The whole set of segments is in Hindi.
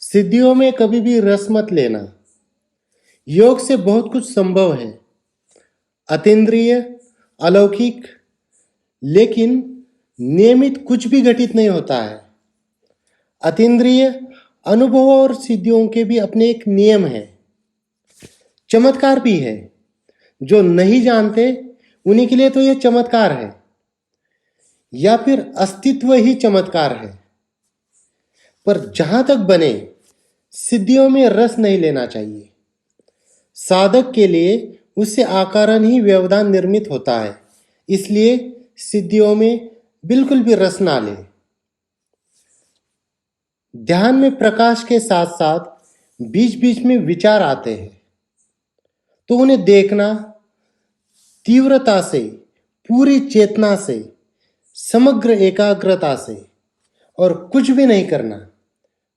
सिद्धियों में कभी भी रस मत लेना। योग से बहुत कुछ संभव है, अतीन्द्रिय, अलौकिक, लेकिन नियमित कुछ भी घटित नहीं होता है। अतीन्द्रिय अनुभव और सिद्धियों के भी अपने एक नियम है। चमत्कार भी है। जो नहीं जानते उन्हीं के लिए तो यह चमत्कार है, या फिर अस्तित्व ही चमत्कार है। पर जहां तक बने, सिद्धियों में रस नहीं लेना चाहिए। साधक के लिए उससे आकारण ही व्यवधान निर्मित होता है, इसलिए सिद्धियों में बिल्कुल भी रस ना ले। ध्यान में प्रकाश के साथ साथ बीच बीच में विचार आते हैं, तो उन्हें देखना, तीव्रता से, पूरी चेतना से, समग्र एकाग्रता से, और कुछ भी नहीं करना,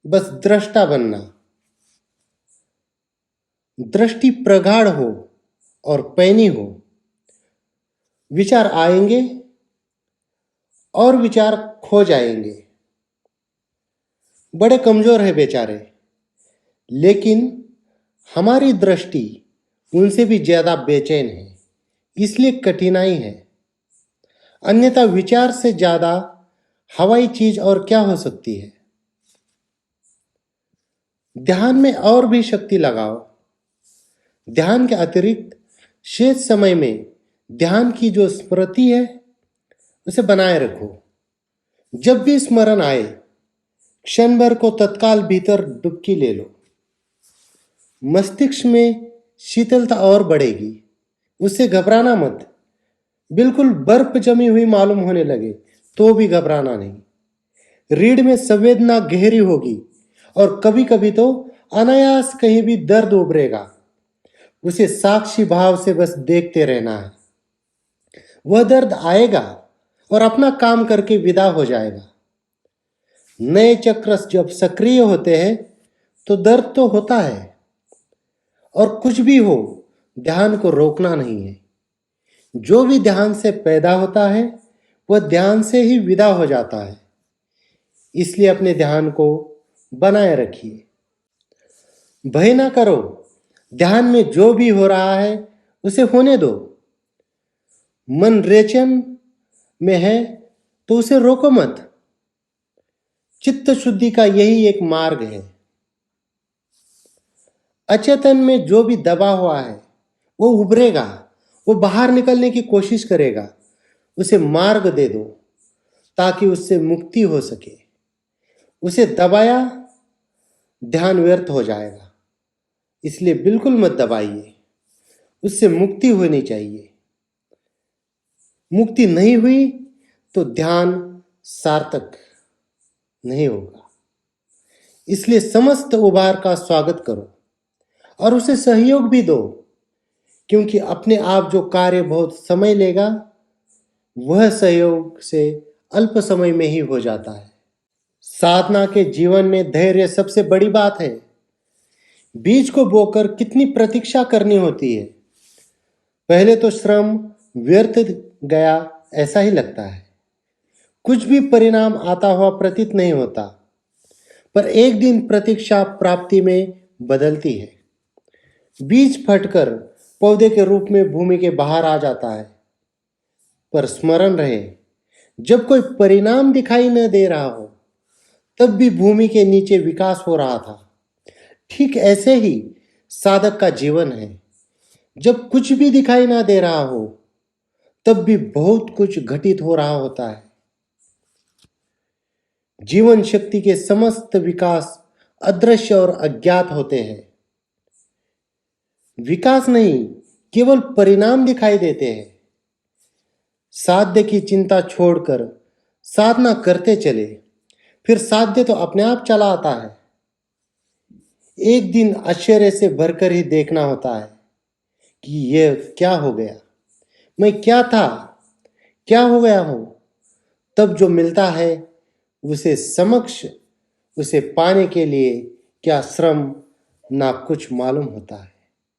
बस दृष्टा बनना। दृष्टि प्रगाढ़ हो और पैनी हो। विचार आएंगे और विचार खो जाएंगे। बड़े कमजोर है बेचारे, लेकिन हमारी दृष्टि उनसे भी ज्यादा बेचैन है, इसलिए कठिनाई है। अन्यथा विचार से ज्यादा हवाई चीज और क्या हो सकती है। ध्यान में और भी शक्ति लगाओ। ध्यान के अतिरिक्त शेष समय में ध्यान की जो स्मृति है उसे बनाए रखो। जब भी स्मरण आए, क्षण भर को तत्काल भीतर डुबकी ले लो। मस्तिष्क में शीतलता और बढ़ेगी, उससे घबराना मत। बिल्कुल बर्फ जमी हुई मालूम होने लगे तो भी घबराना नहीं। रीढ़ में संवेदना गहरी होगी और कभी कभी तो अनायास कहीं भी दर्द उभरेगा। उसे साक्षी भाव से बस देखते रहना है। वह दर्द आएगा और अपना काम करके विदा हो जाएगा। नए चक्र जब सक्रिय होते हैं तो दर्द तो होता है, और कुछ भी हो, ध्यान को रोकना नहीं है। जो भी ध्यान से पैदा होता है वह ध्यान से ही विदा हो जाता है। इसलिए अपने ध्यान को बनाए रखिए। भय ना करो। ध्यान में जो भी हो रहा है उसे होने दो। मन रेचन में है तो उसे रोको मत। चित्त शुद्धि का यही एक मार्ग है। अचेतन में जो भी दबा हुआ है वो उभरेगा, वो बाहर निकलने की कोशिश करेगा। उसे मार्ग दे दो ताकि उससे मुक्ति हो सके। उसे दबाया, ध्यान व्यर्थ हो जाएगा। इसलिए बिल्कुल मत दबाइए। उससे मुक्ति होनी चाहिए। मुक्ति नहीं हुई तो ध्यान सार्थक नहीं होगा। इसलिए समस्त उभार का स्वागत करो और उसे सहयोग भी दो, क्योंकि अपने आप जो कार्य बहुत समय लेगा वह सहयोग से अल्प समय में ही हो जाता है। साधना के जीवन में धैर्य सबसे बड़ी बात है। बीज को बोकर कितनी प्रतीक्षा करनी होती है। पहले तो श्रम व्यर्थ गया ऐसा ही लगता है। कुछ भी परिणाम आता हुआ प्रतीत नहीं होता, पर एक दिन प्रतीक्षा प्राप्ति में बदलती है। बीज फटकर पौधे के रूप में भूमि के बाहर आ जाता है। पर स्मरण रहे, जब कोई परिणाम दिखाई न दे रहा हो तब भी भूमि के नीचे विकास हो रहा था। ठीक ऐसे ही साधक का जीवन है। जब कुछ भी दिखाई ना दे रहा हो तब भी बहुत कुछ घटित हो रहा होता है। जीवन शक्ति के समस्त विकास अदृश्य और अज्ञात होते हैं। विकास नहीं, केवल परिणाम दिखाई देते हैं। साध्य की चिंता छोड़कर साधना करते चले, फिर साध्य तो अपने आप चला आता है। एक दिन आश्चर्य से भरकर ही देखना होता है कि यह क्या हो गया, मैं क्या था, क्या हो गया हूं। तब जो मिलता है उसे समक्ष, उसे पाने के लिए क्या श्रम ना कुछ मालूम होता है।